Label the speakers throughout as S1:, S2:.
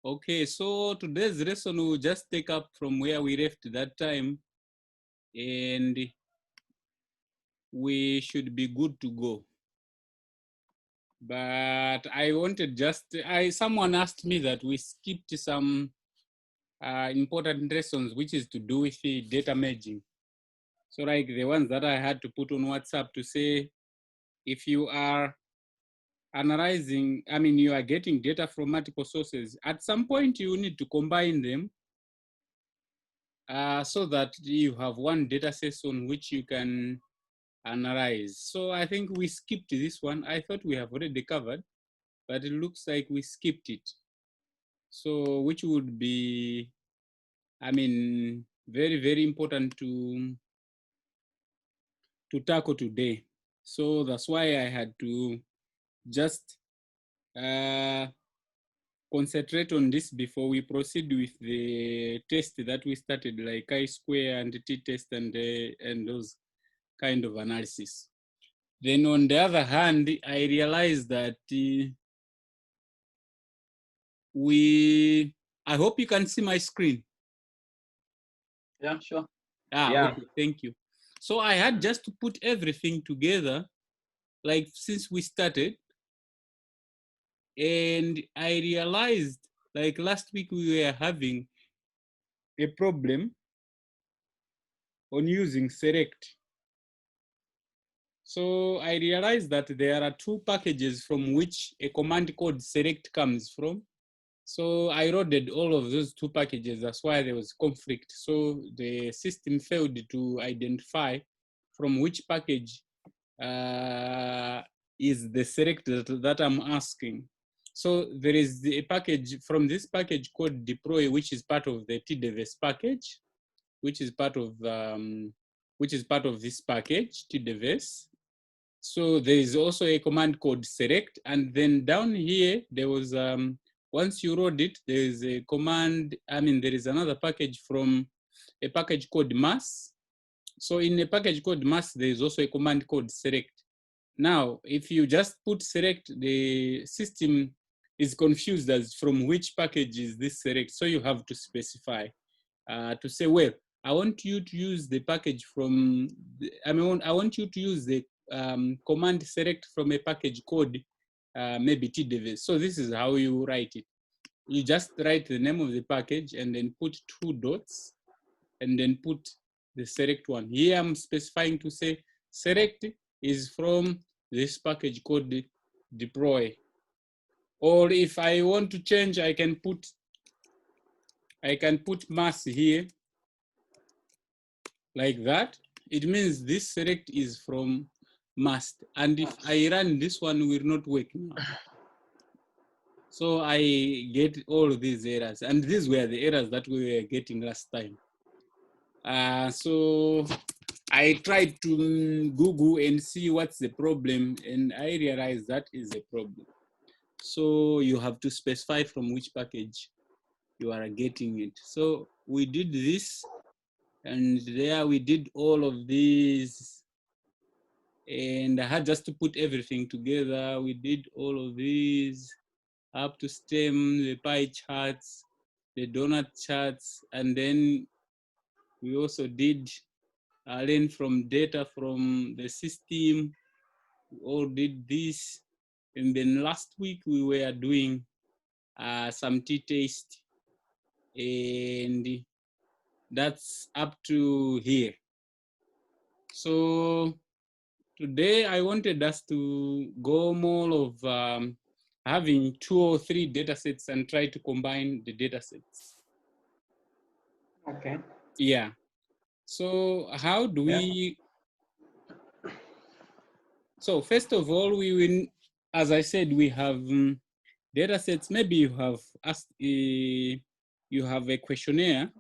S1: Okay, so today's lesson will just take up from where we left that time, and we should be good to go. But I wanted someone asked me that we skipped some important lessons, which is to do with the data merging. So like the ones that I had to put on WhatsApp to say, if you are analyzing, you are getting data from multiple sources, at some point you need to combine them so that you have one data set on which you can analyze. So I think we skipped this one. I thought we have already covered, but it looks like we skipped it. So which would be, very, very important to tackle today. So that's why I had to just concentrate on this before we proceed with the test that we started, like chi-square and t-test and those kind of analysis. Then on the other hand, I realized that I hope you can see my screen.
S2: Yeah, sure.
S1: Okay, thank you. So I had just to put everything together, like since we started, and I realized like last week we were having a problem on using select. So I realized that there are two packages from which a command called select comes from. So I loaded all of those two packages. That's why there was conflict. So the system failed to identify from which package is the select that I'm asking. So there is a package from this package called deploy, which is part of the tdevice package, which is part of this package tdevice. So there is also a command called select, and then down here there was once you load it, there is a command. There is another package from a package called mass. So in a package called mass, there is also a command called select. Now, if you just put select, the system is confused as from which package is this select. So you have to specify to say, well, I want you to use the package from, I want you to use the command select from a package code, maybe tdevice. So this is how you write it. You just write the name of the package and then put 2 dots and then put the select one. Here I'm specifying to say select is from this package called deploy. Or if I want to change, I can put mass here like that. It means this select is from must. And if I run this one, will not work now. So I get all these errors, and these were the errors that we were getting last time. So I tried to Google and see what's the problem, and I realized that is a problem. So you have to specify from which package you are getting it. So we did this, and there we did all of these, and I had just to put everything together. We did all of these up to STEM, the pie charts, the donut charts, and then we also did learn from data from the system. We all did this. And then last week we were doing some t-test, and that's up to here. So today I wanted us to go more of having 2 or 3 data sets and try to combine the data sets.
S2: Okay.
S1: Yeah. So how do we? So first of all, we will, as I said, we have data sets. Maybe you have asked, you have a questionnaire.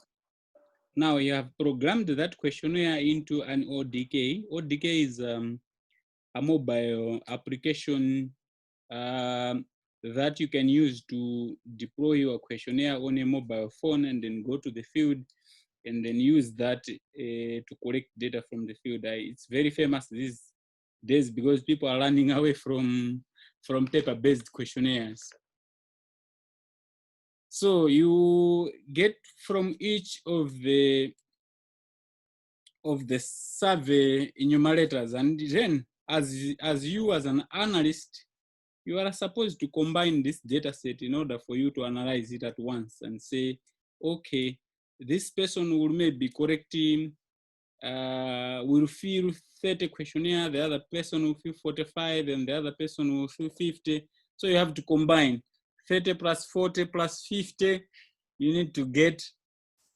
S1: Now you have programmed that questionnaire into an ODK. ODK is a mobile application that you can use to deploy your questionnaire on a mobile phone and then go to the field and then use that to collect data from the field. It's very famous these days because people are running away from paper-based questionnaires. So you get from each of the survey enumerators, and then as you as an analyst, you are supposed to combine this data set in order for you to analyze it at once and say, okay, this person will maybe correcting, will fill 30 questionnaire, the other person will fill 45, and the other person will fill 50. So you have to combine 30 plus 40 plus 50, you need to get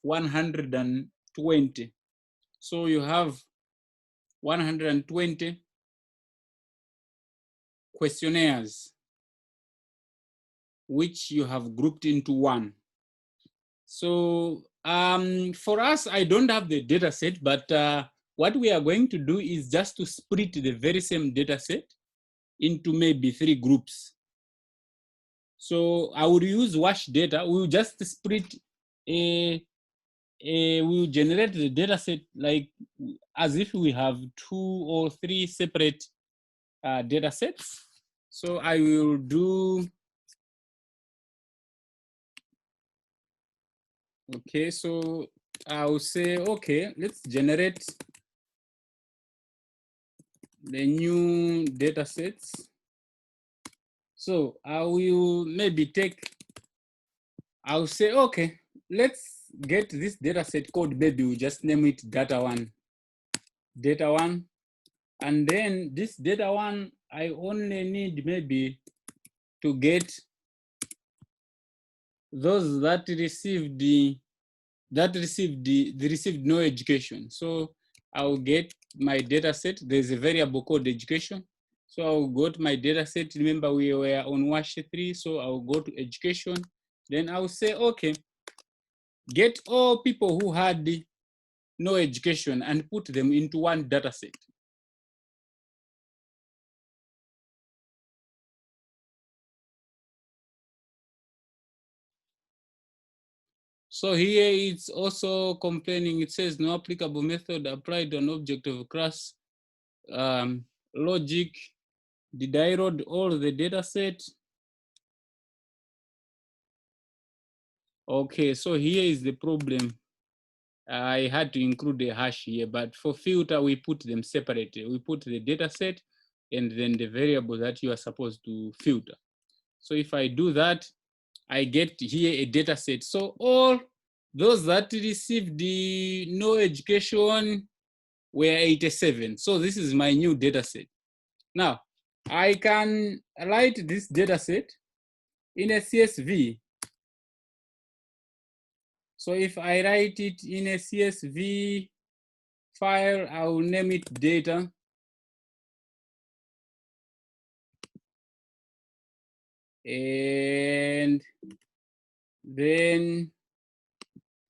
S1: 120. So you have 120 questionnaires, which you have grouped into one. So for us, I don't have the data set, but what we are going to do is just to split the very same data set into maybe 3 groups. So I will use wash data. We will just split we will generate the data set like as if we have 2 or 3 separate data sets. So I will do, okay, so I will say, okay, let's generate the new data sets. So I will maybe take, I'll say, okay, let's get this data set code, maybe we'll just name it data1. Data1. And then this data1, I only need maybe to get those that received no education. So I'll get my data set. There's a variable called education. So I'll go to my data set. Remember, we were on WASH 3. So I'll go to education. Then I'll say, okay, get all people who had no education and put them into one data set. So here it's also complaining. It says no applicable method applied to an object of class logic. Did I load all the data set? Okay, so here is the problem. I had to include a hash here, but for filter, we put them separately. We put the data set and then the variable that you are supposed to filter. So if I do that, I get here a data set. So all those that received the no education were 87. So this is my new data set. Now, I can write this data set in a CSV. So if I write it in a CSV file, I will name it data. And then,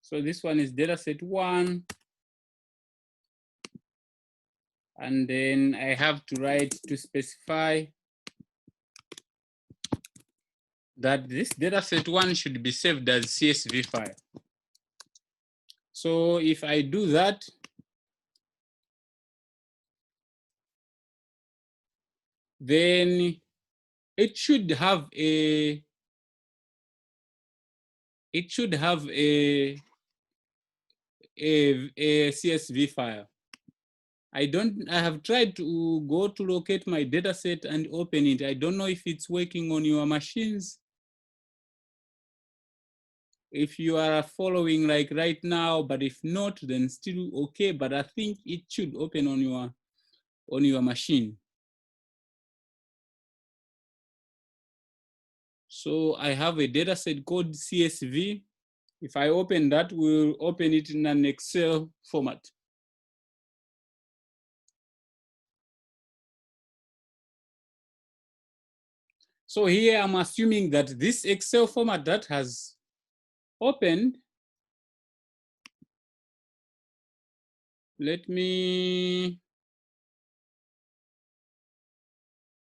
S1: so this one is data set 1. And then I have to write to specify that this data set 1 should be saved as CSV file. So if I do that, then it should have a CSV file. I have tried to go to locate my data set and open it. I don't know if it's working on your machines. If you are following like right now, but if not, then still okay. But I think it should open on your machine. So I have a data set called CSV. If I open that, we'll open it in an Excel format. So here I'm assuming that this Excel format that has opened, let me,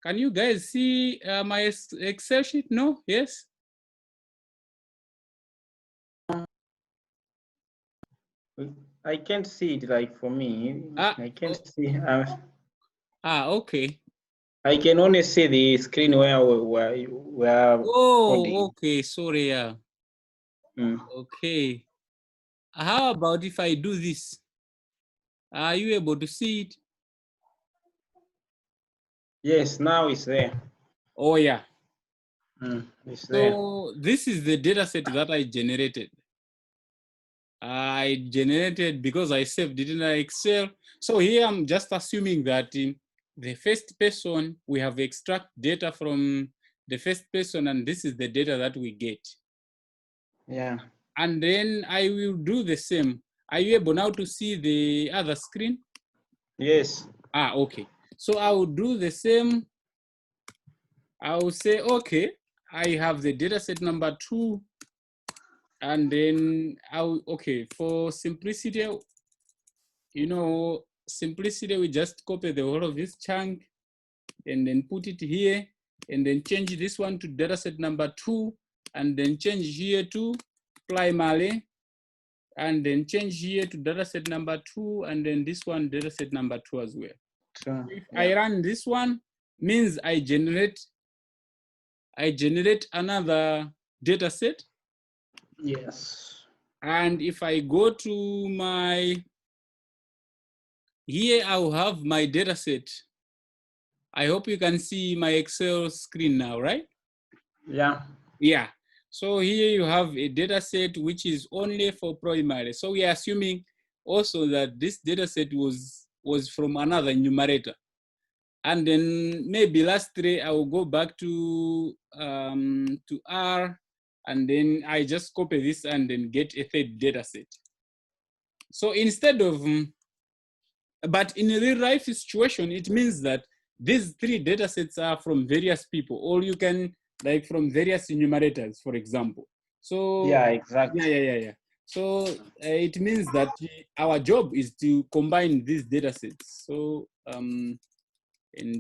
S1: can you guys see my Excel sheet? No? Yes?
S2: I can't see it like for me. I can't see.
S1: Okay.
S2: I can only see the screen where we are
S1: Oh,
S2: holding.
S1: okay. Sorry. Yeah. Okay. How about if I do this? Are you able to see it?
S2: Yes, now it's there.
S1: Oh, yeah.
S2: It's there.
S1: So this is the data set that I generated. I generated because I saved it in Excel. So here I'm just assuming that in the first person, we have extract data from the first person, and this is the data that we get.
S2: Yeah.
S1: And then I will do the same. Are you able now to see the other screen?
S2: Yes.
S1: Okay. So I will do the same. I will say, okay, I have the data set number 2. And then okay, for simplicity, simplicity, we just copy the whole of this chunk and then put it here and then change this one to dataset number 2 and then change here to primary and then change here to dataset number 2 and then this one dataset number 2 as well.
S2: Sure.
S1: If I run this one, means I generate another dataset.
S2: Yes.
S1: And if I go to my, here I'll have my data set. I hope you can see my Excel screen now, right?
S2: Yeah.
S1: Yeah. So here you have a data set which is only for primary. So we are assuming also that this data set was from another numerator. And then maybe lastly, I will go back to R, and then I just copy this and then get a third data set. So instead of, but in a real life situation, it means that these 3 data sets are from various people, or you can like from various enumerators, for example. So
S2: yeah, exactly.
S1: Yeah. So it means that our job is to combine these data sets. So and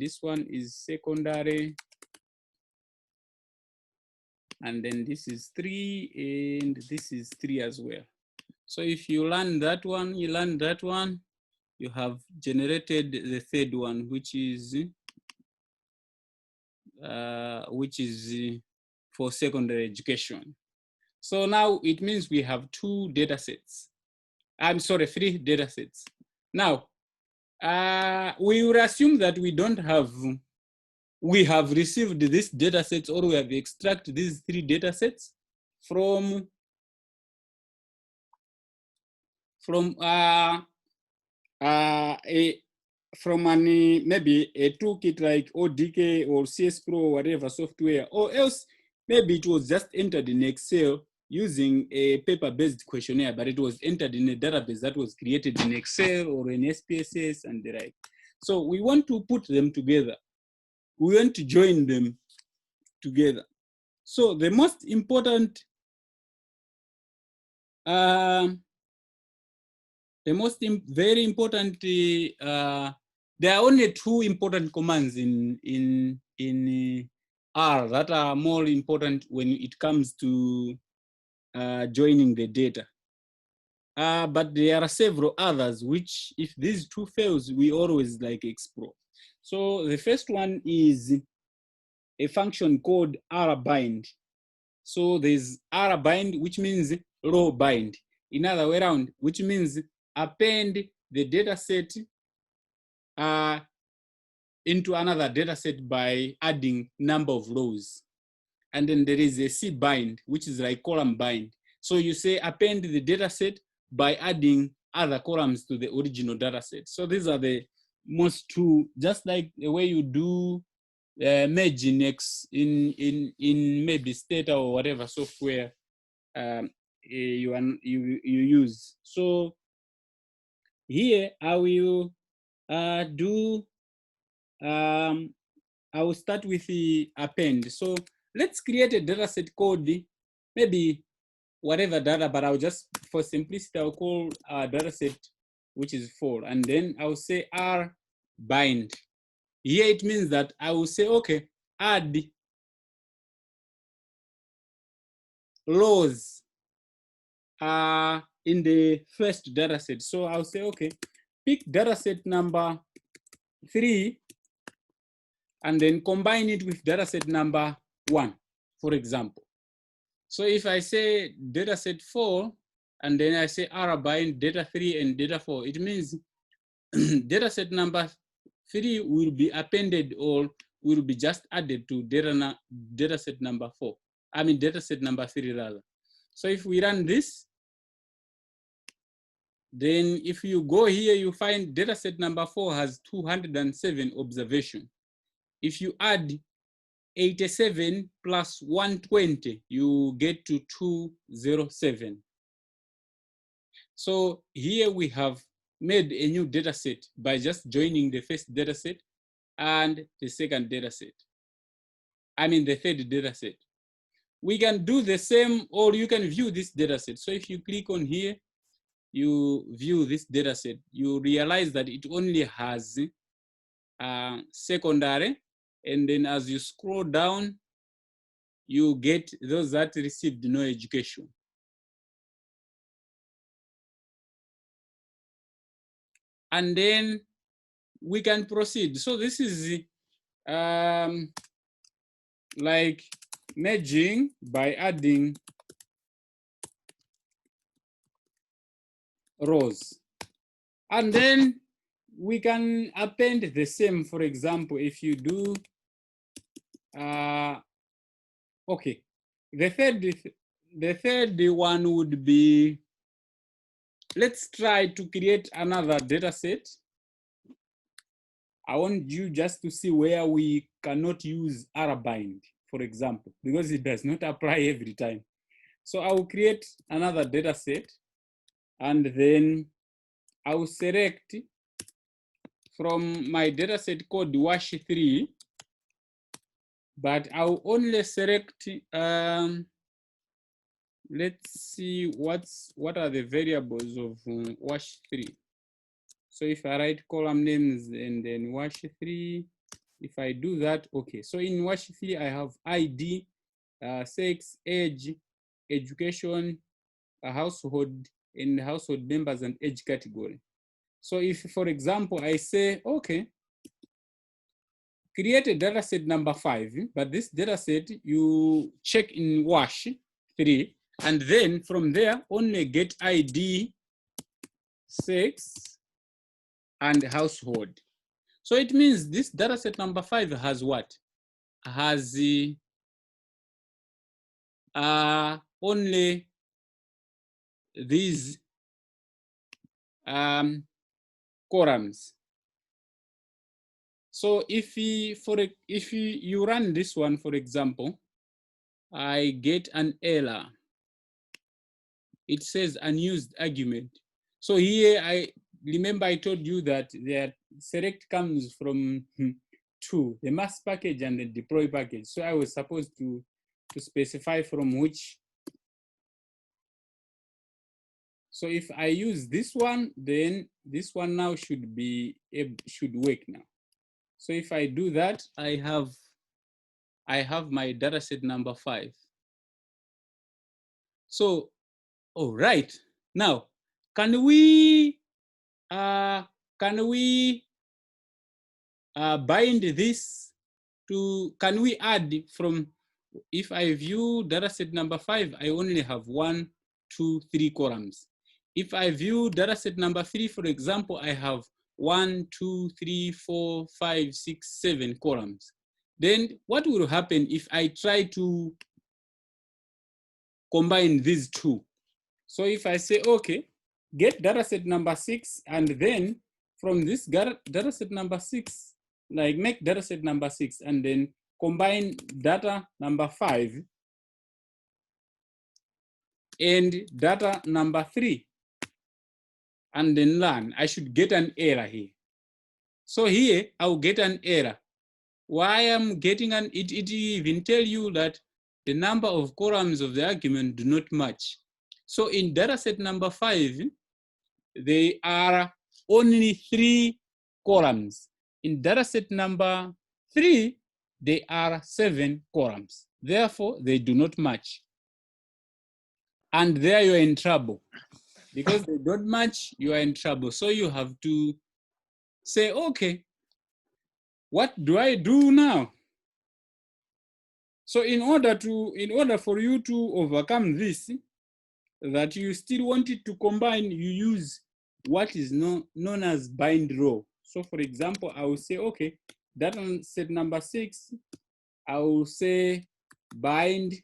S1: this one is secondary, and then this is 3, and this is 3 as well. So if you learn that one, you learn that one, you have generated the third one, which is for secondary education. So now it means we have 2 data sets. I'm sorry, 3 data sets. Now, we will assume that we have received these data sets, or we have extracted these 3 data sets from maybe a toolkit like ODK or CS Pro or whatever software, or else maybe it was just entered in Excel using a paper-based questionnaire, but it was entered in a database that was created in Excel or in SPSS and the like. So we want to put them together. We want to join them together. So the most important very important, there are only 2 important commands in R that are more important when it comes to joining the data. But there are several others which, if these 2 fails, we always like explore. So the first one is a function called rbind. So there's rbind, which means row bind. In other way around, which means append the data set into another data set by adding number of rows. And then there is a cbind, which is like column bind. So you say append the data set by adding other columns to the original data set. So these are the most 2, just like the way you do merge in maybe Stata or whatever software you use. So here I will I will start with the append. So let's create a data set called maybe whatever data, but I'll just, for simplicity, I'll call our data set, which is 4. And then I'll say R bind. Here it means that I will say, okay, add rows in the first data set. So I'll say, okay, pick data set number 3 and then combine it with data set number 1, for example. So if I say data set 4, and then I say R-bind data 3 and data 4, it means data set number 3 will be appended or will be just added to data set number 4. I mean data set number 3 rather. So if we run this, then if you go here, you find data set number 4 has 207 observation. If you add 87 plus 120, you get to 207. So here we have made a new data set by just joining the first data set and the second data set. I mean the third data set. We can do the same, or you can view this data set. So if you click on here, you view this data set, you realize that it only has secondary, and then as you scroll down, you get those that received no education. And then we can proceed. So this is like merging by adding rows. And then we can append the same. For example, if you do, okay, the third one would be, let's try to create another data set. I want you just to see where we cannot use R-bind, for example, because it does not apply every time. So I will create another data set, and then I will select from my data set called WASH3, but I will only select, let's see what are the variables of WASH3. So if I write column names and then WASH3, if I do that, okay. So in WASH3, I have ID, sex, age, education, household, and household members and age category. So if, for example, I say, okay, create a data set number 5, but this data set you check in WASH3, and then from there only get ID, sex, and household. So it means this data set number 5 has what? Has only these columns. So if you run this one, for example, I get an error. It says unused argument. So here I remember I told you that the select comes from two, the mass package and the deploy package. So I was supposed to specify from which. So if I use this one, then this one now should work now. So if I do that, I have my data set number 5. So, all right. Now, can we bind this to, can we add from, if I view data set number 5, I only have 1, 2, 3 columns. If I view data set number 3, for example, I have 1, 2, 3, 4, 5, 6, 7 columns. Then what will happen if I try to combine these two? So if I say, okay, get data set number 6, and then from this data set number 6, like make data set number 6, and then combine data number 5 and data number 3, and then learn, I should get an error here. So here I'll get an error. Why I'm getting an, it even tell you that the number of columns of the argument do not match. So in data set number 5, there are only 3 columns. In data set number 3, there are 7 columns. Therefore, they do not match. And there you're in trouble. Because they don't match, you are in trouble. So you have to say, okay, what do I do now? So in order for you to overcome this, that you still want it to combine, you use what is known as bind row. So for example, I will say, okay, data set number 6, I will say bind,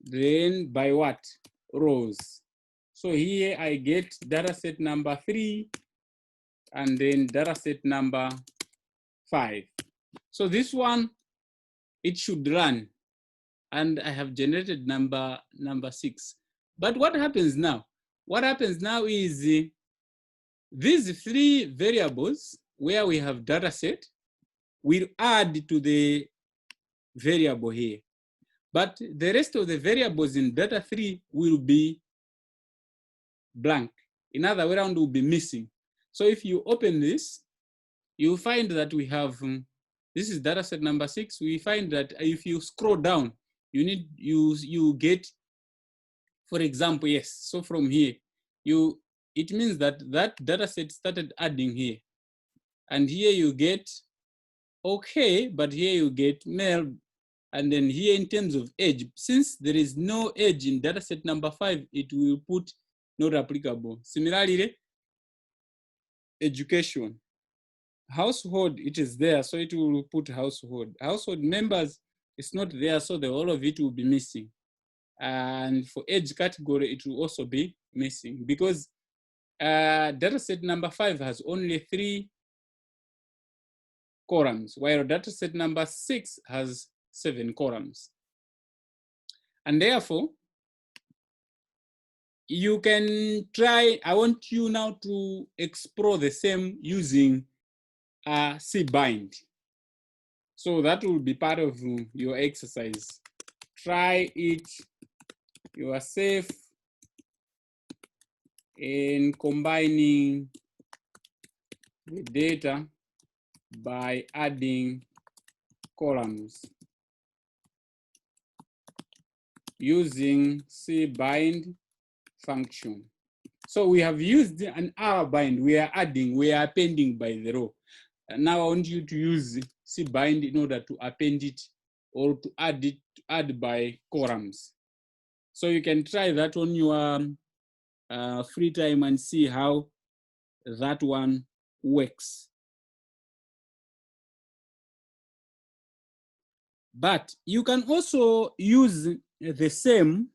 S1: then by what? Rows. So here I get data set number 3 and then data set number 5. So this one, it should run. And I have generated number 6. But what happens now? What happens now is these 3 variables where we have data set will add to the variable here. But the rest of the variables in data 3 will be blank. In other way around, will be missing. So if you open this, you'll find that we have, this is data set number 6. We find that if you scroll down, you get, for example, yes. So from here, it means that data set started adding here. And here you get okay, but here you get male. And then here in terms of age, since there is no age in data set number 5, it will put not applicable. Similarly, education. Household, it is there, so it will put household. Household members, it's not there, so the whole of it will be missing. And for age category, it will also be missing because data set number 5 has only 3 columns, while data set number 6 has 7 columns. And therefore, you can try, I want you now to explore the same using cbind. So that will be part of your exercise. Try it yourself in combining the data by adding columns using cbind function. So we have used an rbind, we are appending by the row. And now I want you to use cbind in order to append it or to add by columns. So you can try that on your free time and see how that one works. But you can also use the same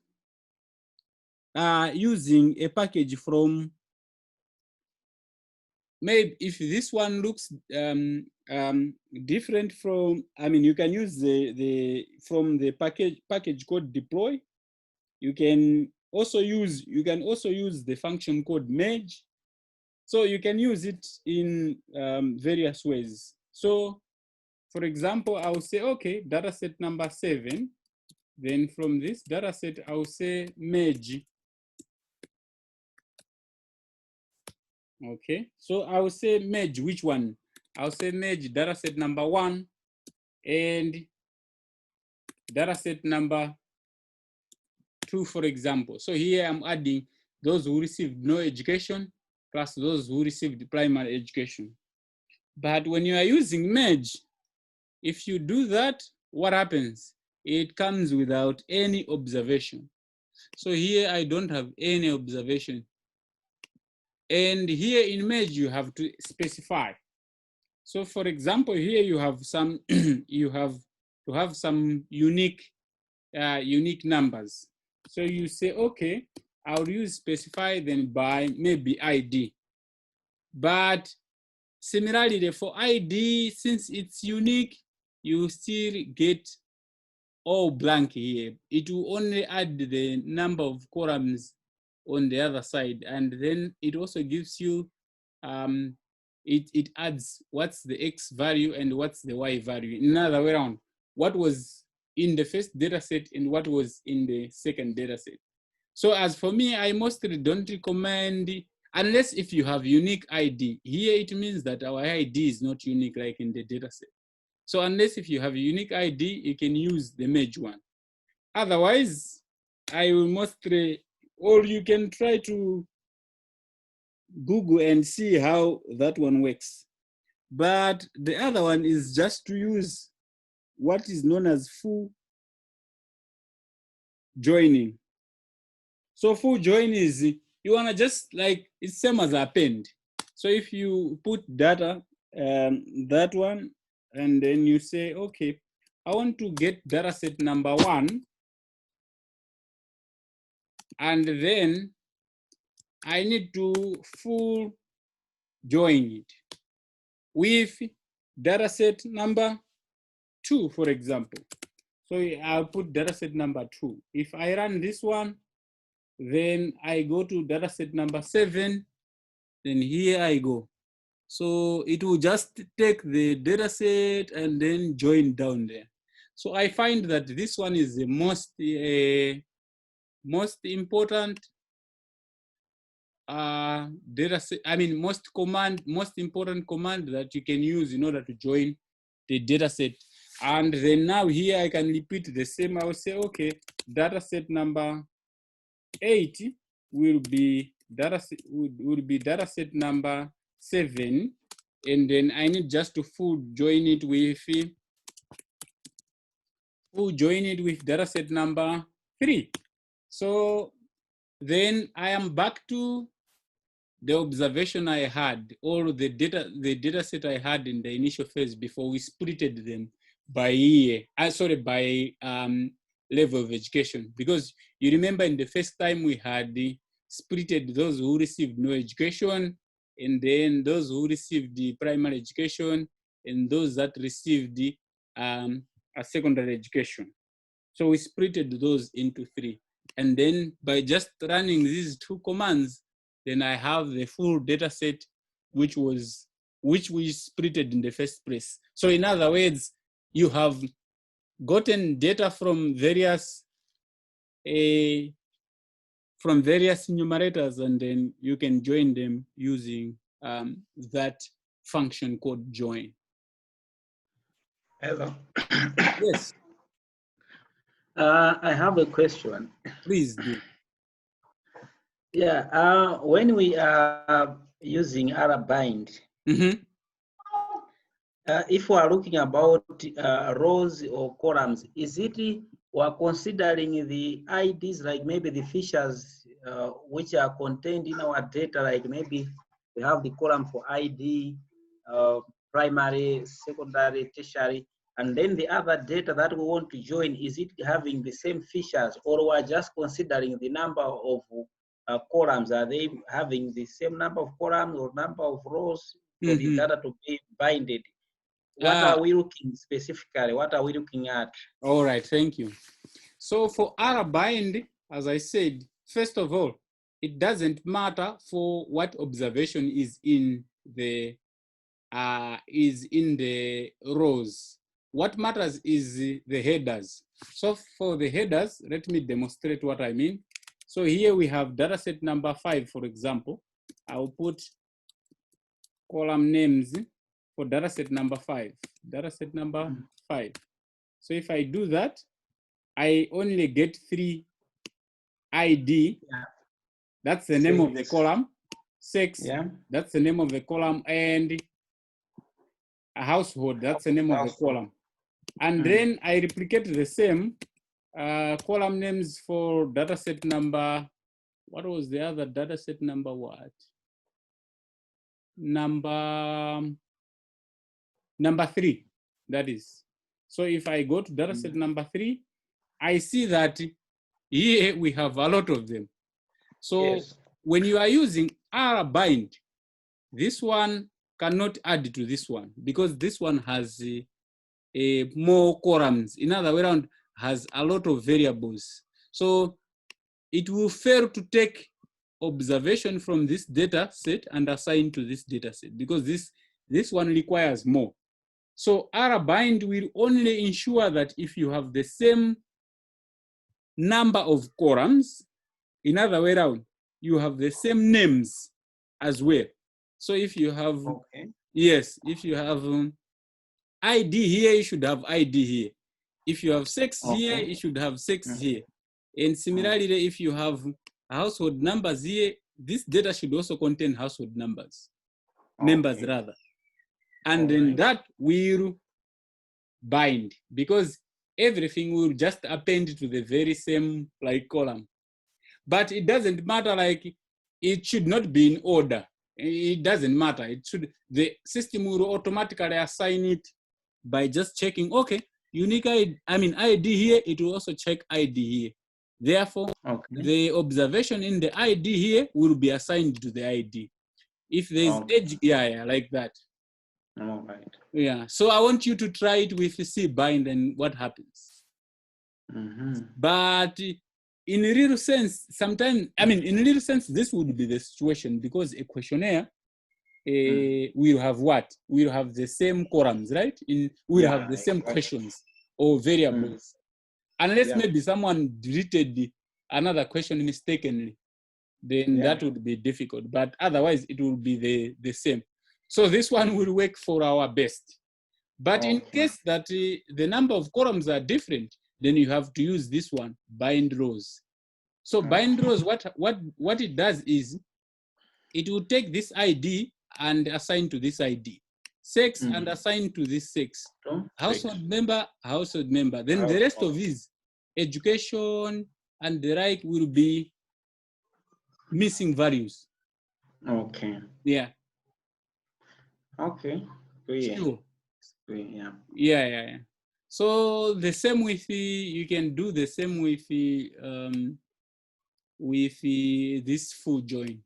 S1: using a package from, maybe if this one looks different from, I mean, you can use from the package called deploy. You can also use the function called merge. So you can use it in various ways. So for example, I will say, okay, data set number 7. Then from this data set, I will say merge. Okay, so I will say merge, which one? I'll say merge data set number 1 and data set number 2, for example. So here I'm adding those who received no education plus those who received primary education. But when you are using merge, if you do that, what happens? It comes without any observation. So here I don't have any observation. And here in merge, you have to specify. So for example, here you have some, you have to have some unique numbers. So you say, okay, I'll use specify then by maybe ID. But similarly for ID, since it's unique, you still get all blank here. It will only add the number of columns on the other side. And then it also gives you, it adds what's the X value and what's the Y value. In another way around, what was in the first data set and what was in the second data set. So as for me, I mostly don't recommend, unless if you have unique ID. Here it means that our ID is not unique like in the data set. So unless if you have a unique ID, you can use the merge one. Otherwise, I will mostly, or you can try to Google and see how that one works. But the other one is just to use what is known as full joining. So full join is, you want to just like, it's same as append. So if you put data, that one, and then you say, okay, I want to get data set number 1, and then I need to full join it with data set number 2, for example. So I'll put data set number 2. If I run this one, then I go to data set number 7, then here I go. So it will just take the data set and then join down there. So I find that this one is the most important data set, most important command that you can use in order to join the data set. And then now here I can repeat the same. I will say, okay, data set number 8 will be data set number 7, and then I need just to full join it with data set number 3. So then I am back to the observation I had, or the data set I had in the initial phase before we splitted them by year, by level of education. Because you remember in the first time we had splitted those who received no education, and then those who received the primary education, and those that received the a secondary education. So we splitted those into 3. And then by just running these 2 commands, then I have the full data set, which we splitted in the first place. So in other words, you have gotten data from various enumerators, and then you can join them using that function called join.
S2: Hello.
S1: Yes.
S2: I have a question.
S1: Please do.
S2: Yeah, when we are using RBind, if we are looking about rows or columns, is it we're considering the IDs, like maybe the features which are contained in our data, like maybe we have the column for ID, primary, secondary, tertiary, and then the other data that we want to join, is it having the same features, or we're just considering the number of columns? Are they having the same number of columns or number of rows for the data to be binded? What are we looking specifically? What are we looking at?
S1: All right, thank you. So for RBind, as I said, first of all, it doesn't matter for what observation is in the rows. What matters is the headers. So for the headers, let me demonstrate what I mean. So here we have data set number 5, for example. I'll put column names for data set number 5. Data set number 5. So if I do that, I only get 3 ID. Yeah. That's the name of the column. 6. Yeah. That's the name of the column. And a household. That's the name of the column. And then I replicate the same column names for data set number. What was the other data set number? What? Number 3. That is. So if I go to data set number 3, I see that here we have a lot of them. So when you are using RBind, this one cannot add to this one because this one has more columns. In other way around, has a lot of variables. So it will fail to take observation from this data set and assign to this data set because this one requires more. So RBind will only ensure that if you have the same number of columns, in other way around, you have the same names as well. So if you have, yes, if you have ID here, you should have ID here. If you have sex here, you should have sex here. And similarly, if you have household numbers here, this data should also contain household numbers, members rather. And then that will bind, because everything will just append to the very same like column. But it doesn't matter, like it should not be in order. It doesn't matter. It should, the system will automatically assign it by just checking, okay, unique ID, ID here, it will also check ID here. Therefore, the observation in the ID here will be assigned to the ID. If there's edge, like that.
S2: All right.
S1: Yeah, so I want you to try it with cbind and what happens. But in a real sense, sometimes, in a real sense, this would be the situation, because a questionnaire will have what? We'll have the same columns, right? We'll have the same questions or variables. Unless maybe someone deleted another question mistakenly, then that would be difficult. But otherwise, it will be the same. So this one will work for our best. But in case that the number of columns are different, then you have to use this one, bind rows. So bind rows, what it does is, it will take this ID and assign to this ID. Sex and assign to this sex. Household member. Then the rest of these, education and the like, will be missing values.
S2: Okay.
S1: Yeah.
S2: Okay.
S1: Sure.
S2: Yeah.
S1: So the same with you can do the same with this full join.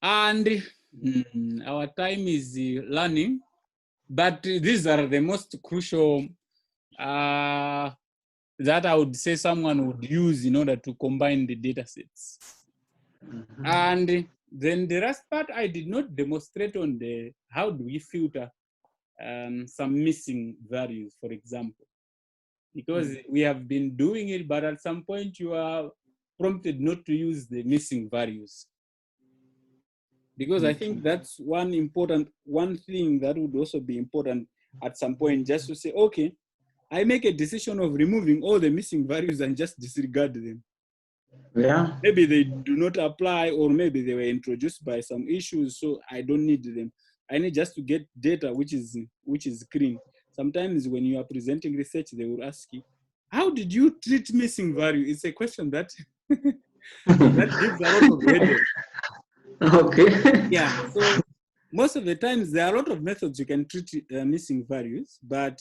S1: And our time is running, but these are the most crucial that I would say someone would use in order to combine the data sets. And then the last part I did not demonstrate on the how do we filter some missing values, for example, because we have been doing it, but at some point you are prompted not to use the missing values. Because I think that's one thing that would also be important at some point, just to say, okay, I make a decision of removing all the missing values and just disregard them.
S2: Yeah.
S1: Maybe they do not apply, or maybe they were introduced by some issues, so I don't need them. I need just to get data which is clean. Sometimes when you are presenting research, they will ask you, how did you treat missing value? It's a question that that gives a lot of headache.
S2: Okay.
S1: Yeah. So most of the times there are a lot of methods you can treat missing values, but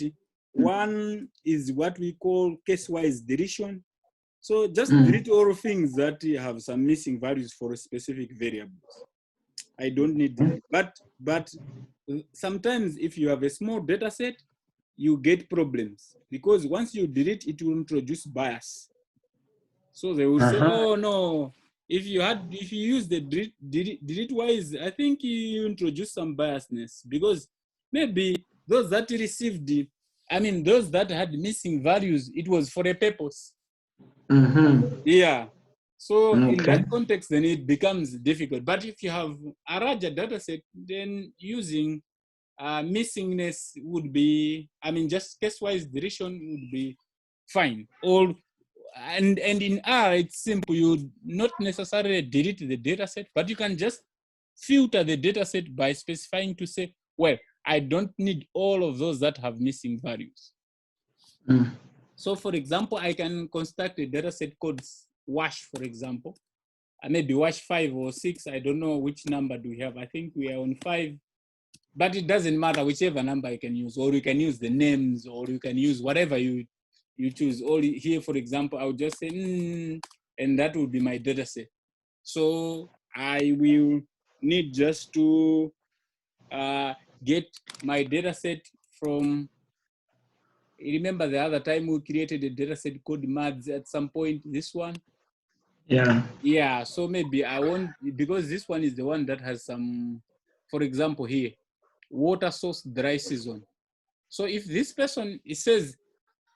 S1: one is what we call case-wise deletion. So just delete all things that have some missing values for specific variables. I don't need them. But sometimes if you have a small data set, you get problems, because once you delete, it will introduce bias. So they will say, oh no, if you use the delete wise, I think you introduce some biasness, because maybe those that received those that had missing values, it was for a purpose. Yeah. So in that context, then it becomes difficult. But if you have a larger data set, then using missingness would be, just case-wise deletion would be fine. And in R, it's simple. You not necessarily delete the data set, but you can just filter the data set by specifying to say, well, I don't need all of those that have missing values. So for example, I can construct a data set called WASH, for example. Maybe WASH 5 or 6, I don't know which number do we have. I think we are on 5, but it doesn't matter, whichever number you can use, or you can use the names, or you can use whatever you choose. Or here, for example, I would just say, and that would be my data set. So I will need just to get my data set from, remember the other time we created a data set called MADS at some point, this one? Yeah, so maybe I want, because this one is the one that has some, for example here, water source dry season. So if this person, it says,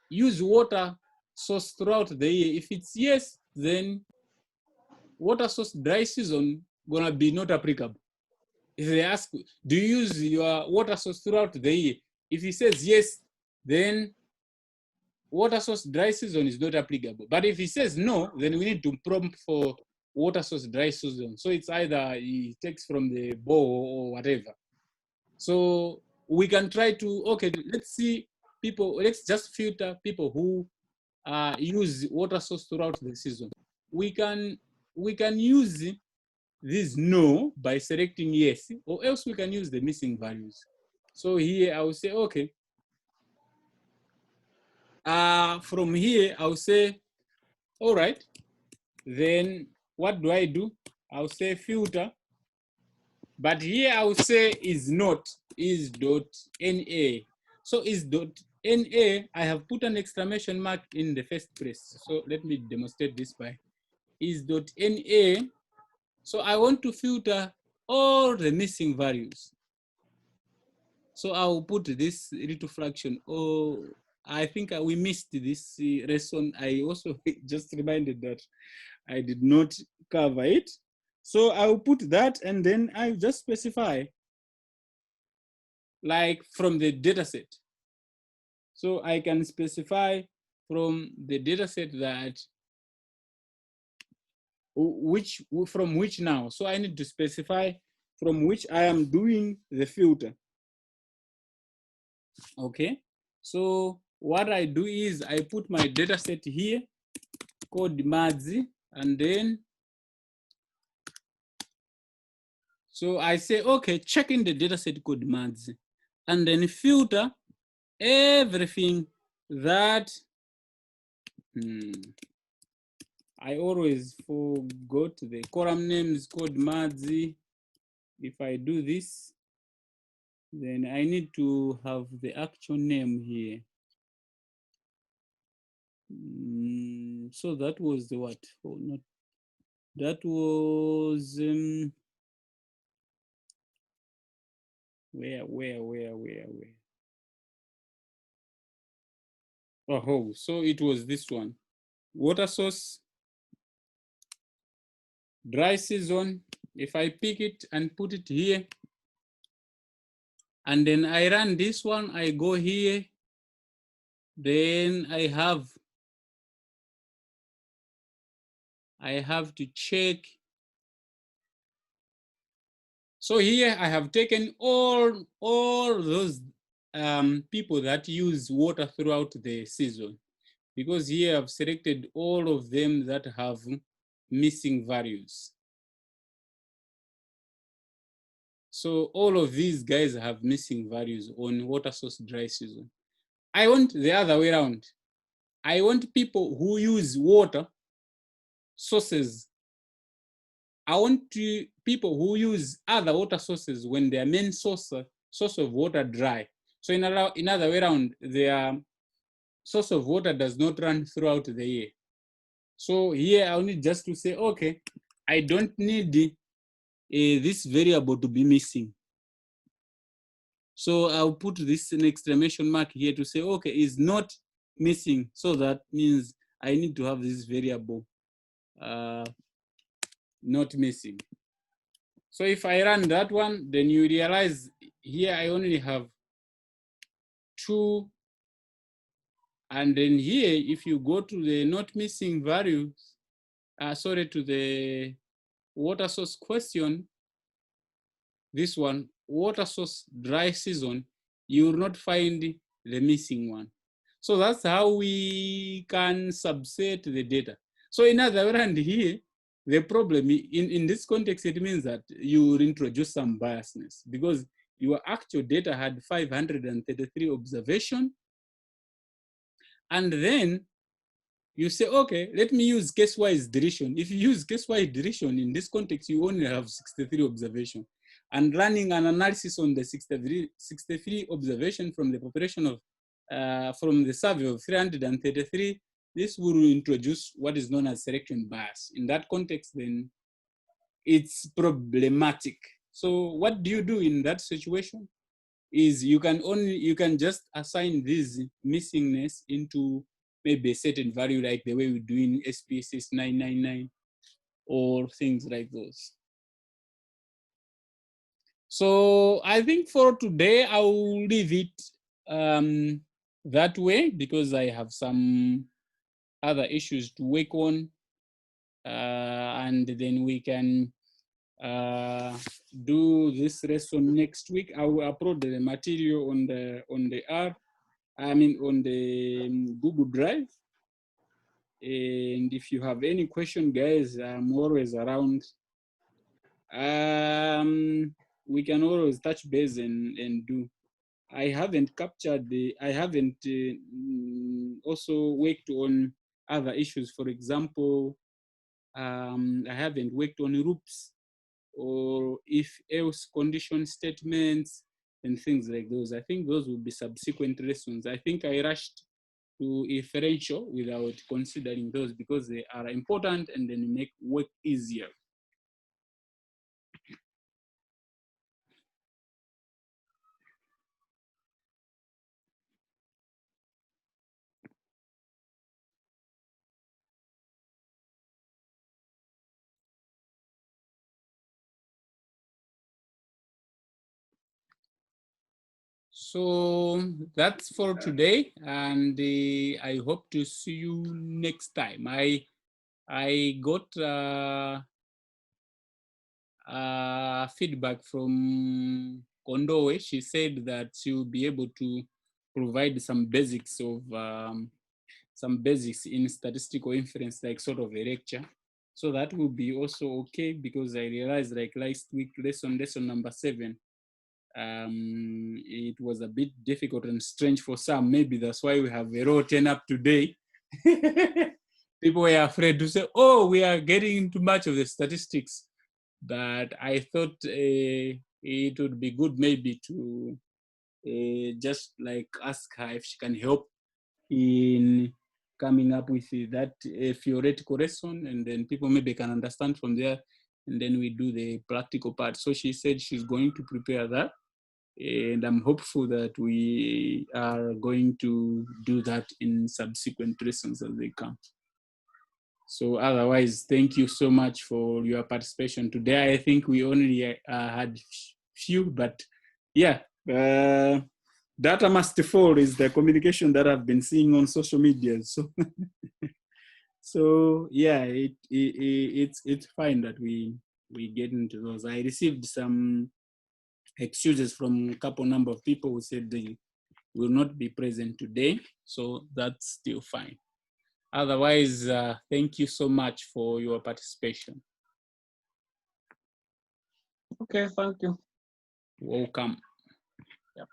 S1: use water source throughout the year, if it's yes, then water source dry season gonna be not applicable. If they ask, do you use your water source throughout the year? If he says yes, then water source dry season is not applicable. But if he says no, then we need to prompt for water source dry season. So it's either he takes from the bowl or whatever. So we can try to, okay, let's see people, let's just filter people who use water source throughout the season. We can use this no by selecting yes, or else we can use the missing values. So here I will say, okay, from here I'll say, all right, then what do? I'll say filter, but here I will say is not, is dot NA. So is dot NA, I have put an exclamation mark in the first place. So let me demonstrate this by is dot NA. So I want to filter all the missing values. So I'll put this little fraction. Oh, I think we missed this lesson. I also just reminded that I did not cover it. So I'll put that, and then I'll just specify like from the data set. So I can specify from the data set that from which now. So I need to specify from which I am doing the filter. Okay, so what I do is I put my data set here called Madzi, and then so I say, okay, check in the data set called Madzi, and then filter everything that I always forgot the column name is called Madzi. If I do this, then I need to have the actual name here. So that was the what? Oh, not that was where? Oh, so it was this one. Water source, dry season. If I pick it and put it here, and then I run this one, I go here, then I have to check. So here I have taken all those people that use water throughout the season, because here I've selected all of them that have missing values. So all of these guys have missing values on water source dry season. I want the other way around. I want people who use water sources. I want people who use other water sources when their main source of water dry. So in other way around, their source of water does not run throughout the year. So here I'll need just to say, okay, I don't need this variable to be missing. So I'll put this an exclamation mark here to say, okay, it's not missing. So that means I need to have this variable not missing. So if I run that one, then you realize here I only have 2. And then here, if you go to the not missing values, to the water source question, this one, water source dry season, you will not find the missing one. So that's how we can subset the data. So in other words, here, the problem in this context, it means that you will introduce some biasness, because your actual data had 533 observations. And then you say, okay, let me use case-wise deletion. If you use case-wise deletion in this context, you only have 63 observations. And running an analysis on the 63 observation from the population of, from the survey of 333, this will introduce what is known as selection bias. In that context, then it's problematic. So what do you do in that situation? Is you can just assign this missingness into maybe a certain value, like the way we do in SPSS 999 or things like those. So I think for today, I will leave it that way, because I have some other issues to work on. And then we can do this lesson next week. I will upload the material on the R. I mean, on the Google Drive. And if you have any question, guys, I'm always around. We can always touch base and do. I haven't captured I haven't also worked on other issues. For example, I haven't worked on loops or if else condition statements and things like those. I think those will be subsequent lessons. I think I rushed to inferential without considering those because they are important and then make work easier. So that's for today, and I hope to see you next time. I got feedback from Kondowe. She said that she will be able to provide some basics of some basics in statistical inference, like sort of a lecture. So that will be also okay because I realized like last week lesson number 7. It was a bit difficult and strange for some. Maybe that's why we have a raw 10 up today. People were afraid to say, oh, we are getting into much of the statistics. But I thought it would be good maybe to just like ask her if she can help in coming up with that theoretical lesson, and then people maybe can understand from there, and then we do the practical part. So she said she's going to prepare that. And I'm hopeful that we are going to do that in subsequent lessons as they come. So otherwise, thank you so much for your participation today. I think we only had few, but yeah, data must fall is the communication that I've been seeing on social media. So, so yeah, it's fine that we get into those. I received some excuses from a couple number of people who said they will not be present today, so that's still fine. Otherwise, thank you so much for your participation.
S2: Okay, thank you.
S1: Welcome.
S2: Yep.